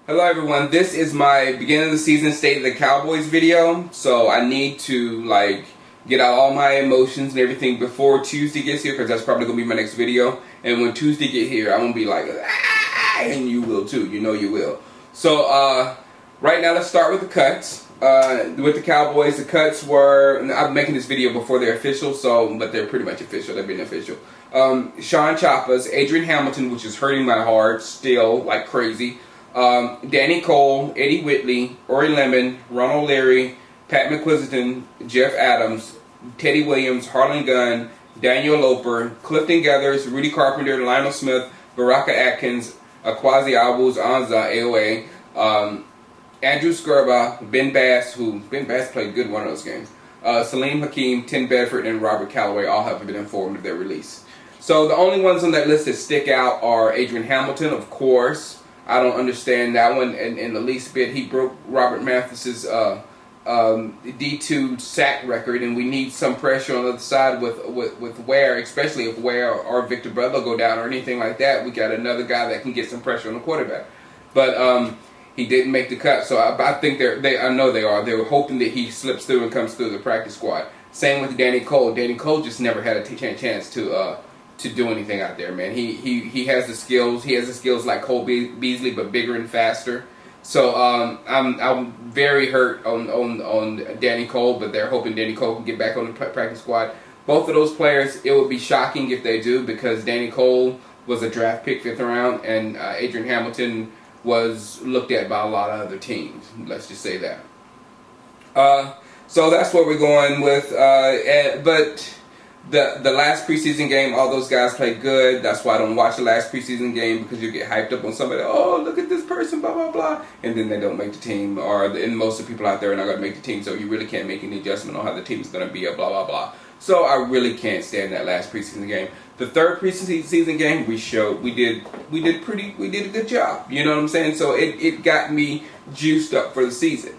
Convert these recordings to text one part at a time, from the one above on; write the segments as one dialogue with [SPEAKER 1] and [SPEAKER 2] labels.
[SPEAKER 1] Hello everyone, this is my beginning of the season state of the Cowboys video. So I need to get out all my emotions and everything before Tuesday gets here, because that's probably going to be my next video. And when Tuesday get here, I'm going to be like, ah, and you will too, you know you will. So right now let's start with the cuts. With the Cowboys, the cuts were, I'm making this video before they're official, but they're pretty much official, they've been official. Sean Chappas, Adrian Hamilton, which is hurting my heart still like crazy. Danny Cole, Eddie Whitley, Ori Lemon, Ron O'Leary, Pat McQuiston, Jeff Adams, Teddy Williams, Harlan Gunn, Daniel Loper, Clifton Gathers, Rudy Carpenter, Lionel Smith, Baraka Atkins, Akwazi Awuz Anza, AOA, Andrew Skirba, Ben Bass, Ben Bass played good one of those games, Salim Hakeem, Tim Bedford, and Robert Callaway all have been informed of their release. So the only ones on that list that stick out are Adrian Hamilton, of course. I don't understand that one in the least bit. He broke Robert Mathis's D2 sack record, and we need some pressure on the other side with Ware, especially if Ware or Victor Butler go down or anything like that. We got another guy that can get some pressure on the quarterback. But he didn't make the cut, so I think I know they are. They were hoping that he slips through and comes through the practice squad. Same with Danny Cole. Danny Cole just never had a chance to do anything out there, man. He has the skills. He has the skills like Cole Beasley, but bigger and faster. So I'm very hurt on Danny Cole, but they're hoping Danny Cole can get back on the practice squad. Both of those players, it would be shocking if they do, because Danny Cole was a draft pick 5th round, and Adrian Hamilton was looked at by a lot of other teams. Let's just say that. So that's what we're going with. But the last preseason game, all those guys played good. That's why I don't watch the last preseason game, because you get hyped up on somebody. Oh, look at this person, blah, blah, blah. And then they don't make the team, and most of the people out there are not going to make the team, so you really can't make any adjustment on how the team is going to be, blah, blah, blah. So I really can't stand that last preseason game. The third preseason game, we did a good job. You know what I'm saying? So it got me juiced up for the season.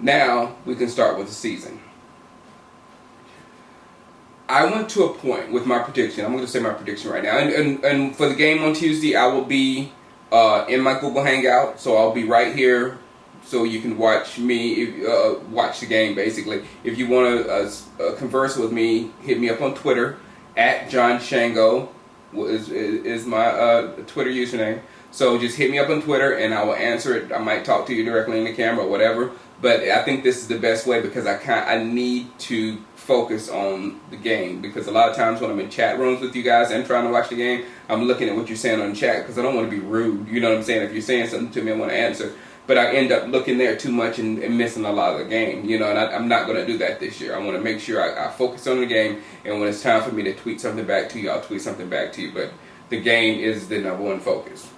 [SPEAKER 1] Now we can start with the season. I went to a point with my prediction. I'm going to say my prediction right now. And for the game on Tuesday, I will be in my Google Hangout. So I'll be right here, so you can watch me, watch the game, basically. If you want to converse with me, hit me up on Twitter. @John Shango is my Twitter username. So just hit me up on Twitter, and I will answer it. I might talk to you directly in the camera or whatever. But I think this is the best way, because I need to focus on the game, because a lot of times when I'm in chat rooms with you guys and trying to watch the game, I'm looking at what you're saying on the chat, because I don't want to be rude. You know what I'm saying? If you're saying something to me, I want to answer. But I end up looking there too much and missing a lot of the game. You know, and I'm not going to do that this year. I want to make sure I focus on the game, and when it's time for me to tweet something back to you, I'll tweet something back to you. But the game is the number one focus.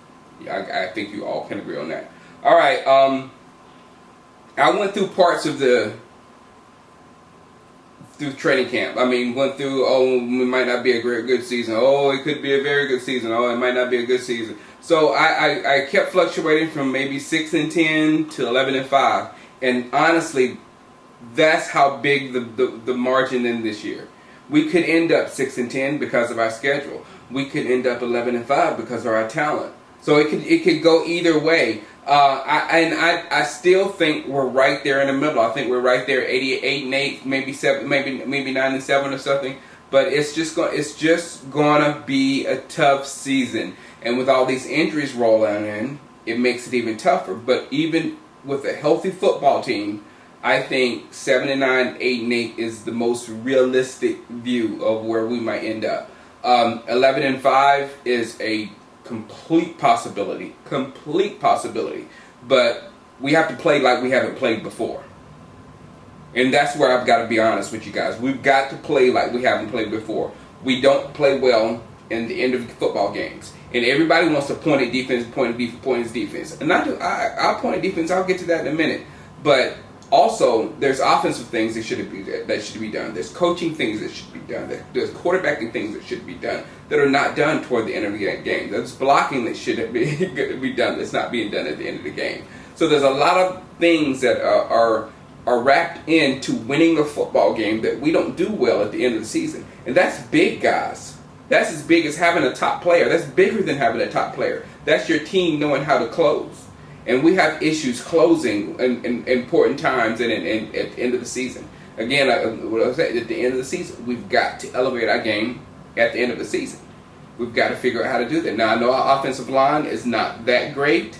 [SPEAKER 1] I think you all can agree on that. All right. I went through parts of through training camp. I mean, went through, it might not be a good season. Oh, it could be a very good season. Oh, it might not be a good season. So I kept fluctuating from maybe 6-10 to 11-5. And honestly, that's how big the margin in this year. We could end up 6-10 because of our schedule. We could end up 11-5 because of our talent. So it could go either way. I still think we're right there in the middle. I think we're right there, 8-8, maybe 7, maybe 9-7 or something. But it's just gonna be a tough season, and with all these injuries rolling in, it makes it even tougher. But even with a healthy football team, I think 7-9, 8-8 is the most realistic view of where we might end up. 11-5 is a complete possibility, but we have to play like we haven't played before. And that's where I've got to be honest with you guys. We've got to play like we haven't played before. We don't play well in the end of football games. And everybody wants to point at defense, point at defense. And I'll point at defense, I'll get to that in a minute. But also, there's offensive things that should be done. There's coaching things that should be done. There's quarterbacking things that should be done that are not done toward the end of the game. There's blocking that should be done that's not being done at the end of the game. So there's a lot of things that are wrapped into winning a football game that we don't do well at the end of the season. And that's big, guys. That's as big as having a top player. That's bigger than having a top player. That's your team knowing how to close. And we have issues closing in important times and at the end of the season. Again, what I said, at the end of the season, we've got to elevate our game at the end of the season. We've got to figure out how to do that. Now, I know our offensive line is not that great,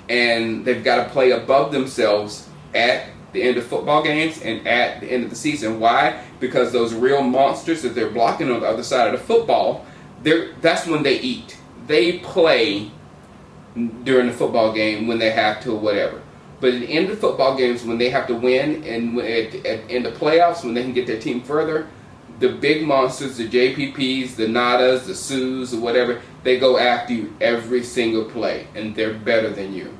[SPEAKER 1] and they've got to play above themselves at the end of football games and at the end of the season. Why? Because those real monsters that they're blocking on the other side of the football, that's when they eat. They play during the football game when they have to or whatever. But at the end of football games, when they have to win, and in the playoffs, when they can get their team further, the big monsters, the JPPs, the Nadas, the Sues, or whatever, they go after you every single play, and they're better than you.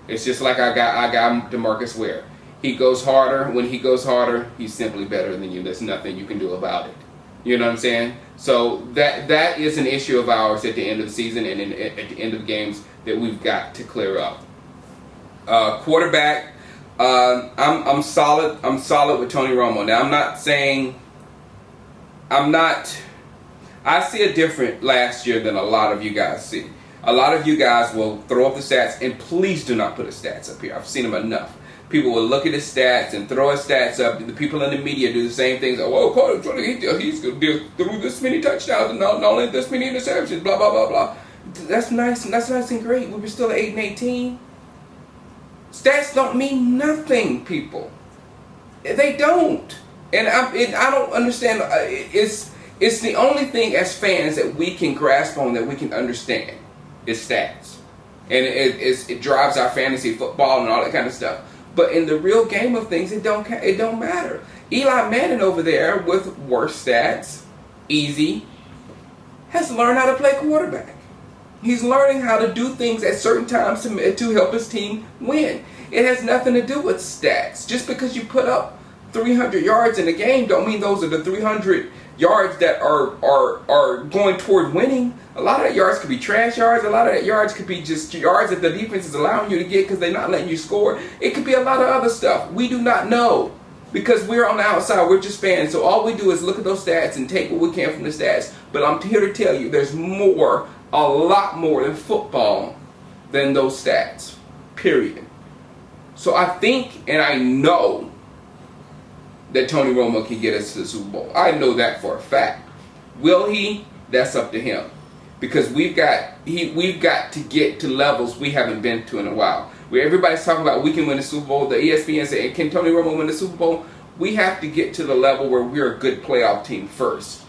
[SPEAKER 1] It's just like I got DeMarcus Ware. He goes harder. When he goes harder, he's simply better than you. There's nothing you can do about it. You know what I'm saying? So that is an issue of ours at the end of the season and at the end of the games that we've got to clear up. Quarterback, I'm solid. I'm solid with Tony Romo. Now, I see a different last year than a lot of you guys see. A lot of you guys will throw up the stats, and please do not put the stats up here. I've seen them enough. People will look at his stats and throw his stats up. The people in the media do the same things. Oh, well, he's going to through this many touchdowns and not only this many interceptions, blah, blah, blah, blah. That's nice. That's nice and great. We were still at 8-18. Stats don't mean nothing, people. They don't. And I don't understand. It's the only thing as fans that we can grasp on, that we can understand, is stats. And it drives our fantasy football and all that kind of stuff. But in the real game of things, it don't matter. Eli Manning over there with worse stats, easy, has learned how to play quarterback. He's learning how to do things at certain times to help his team win. It has nothing to do with stats. Just because you put up 300 yards in a game don't mean those are the 300 yards that are going toward winning. A lot of that yards could be trash yards. A lot of that yards could be just yards that the defense is allowing you to get because they're not letting you score. It could be a lot of other stuff. We do not know because we're on the outside. We're just fans. So all we do is look at those stats and take what we can from the stats. But I'm here to tell you there's more, a lot more than football than those stats. Period. So I think and I know that Tony Romo can get us to the Super Bowl. I know that for a fact. Will he? That's up to him. Because we've got to get to levels we haven't been to in a while. Where everybody's talking about we can win the Super Bowl. The ESPN say, can Tony Romo win the Super Bowl? We have to get to the level where we're a good playoff team first.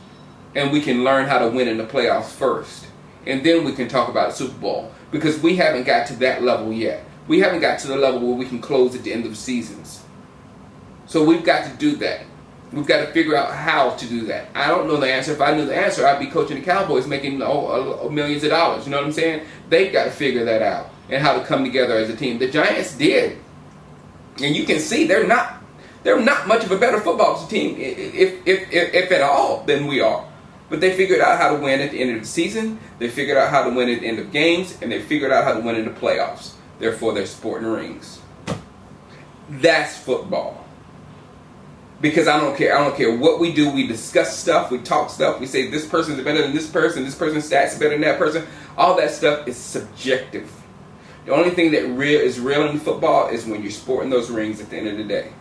[SPEAKER 1] And we can learn how to win in the playoffs first. And then we can talk about the Super Bowl. Because we haven't got to that level yet. We haven't got to the level where we can close at the end of seasons. So we've got to do that. We've got to figure out how to do that. I don't know the answer. If I knew the answer, I'd be coaching the Cowboys making millions of dollars. You know what I'm saying? They've got to figure that out and how to come together as a team. The Giants did. And you can see they're not much of a better football team, if at all, than we are. But they figured out how to win at the end of the season. They figured out how to win at the end of games. And they figured out how to win in the playoffs. Therefore, they're sporting rings. That's football. Because I don't care what we do. We discuss stuff. We talk stuff. We say this person's better than this person. This person's stats are better than that person. All that stuff is subjective. The only thing that is real in football is when you're sporting those rings at the end of the day.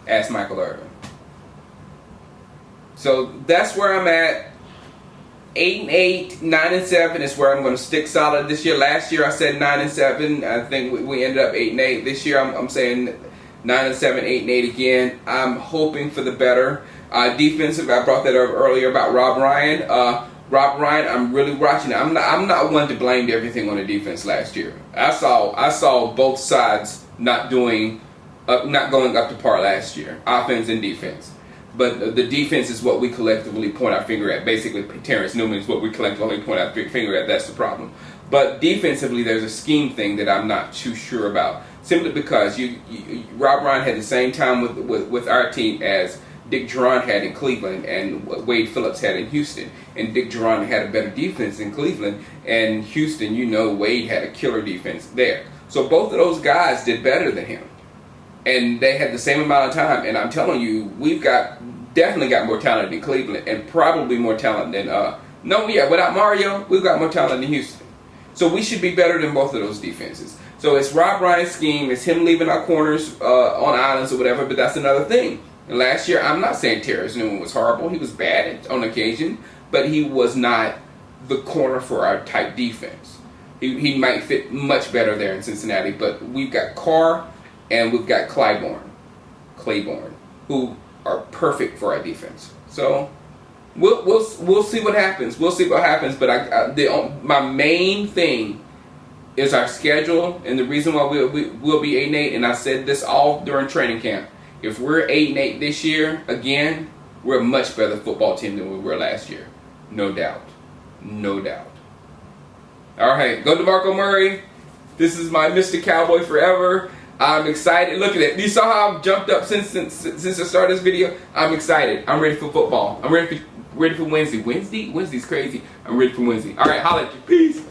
[SPEAKER 1] Ask Michael Irvin. So that's where I'm at. 8-8, 9-7 is where I'm going to stick solid this year. Last year I said 9-7. I think we ended up 8-8. This year I'm saying 9-7, 8-8 again. I'm hoping for the better. Defensive, I brought that up earlier about Rob Ryan. Rob Ryan, I'm really watching it. I'm not one to blame everything on the defense last year. I saw both sides not going up to par last year, offense and defense. But the defense is what we collectively point our finger at. Basically, Terrence Newman is what we collectively point our finger at. That's the problem. But defensively, there's a scheme thing that I'm not too sure about. Simply because Rob Ryan had the same time with our team as Dick Jauron had in Cleveland and Wade Phillips had in Houston. And Dick Jauron had a better defense in Cleveland. And Houston, Wade had a killer defense there. So both of those guys did better than him. And they had the same amount of time. And I'm telling you, we've definitely got more talent than Cleveland and probably more talent than, without Mario, we've got more talent than Houston. So we should be better than both of those defenses. So it's Rob Ryan's scheme. It's him leaving our corners on islands or whatever. But that's another thing. And last year, I'm not saying Terrence Newman was horrible. He was bad on occasion, but he was not the corner for our type defense. He might fit much better there in Cincinnati. But we've got Carr and we've got Claiborne, who are perfect for our defense. So we'll see what happens. We'll see what happens. But my main thing is our schedule, and the reason why we'll be 8-8. And I said this all during training camp. If we're 8-8 this year again, we're a much better football team than we were last year. No doubt. No doubt. All right, go DeMarco Murray. This is my Mr. Cowboy forever. I'm excited. Look at it. You saw how I've jumped up since the start of this video. I'm excited. I'm ready for football. I'm ready for Wednesday. Wednesday's crazy. I'm ready for Wednesday. All right, holla at you. Peace.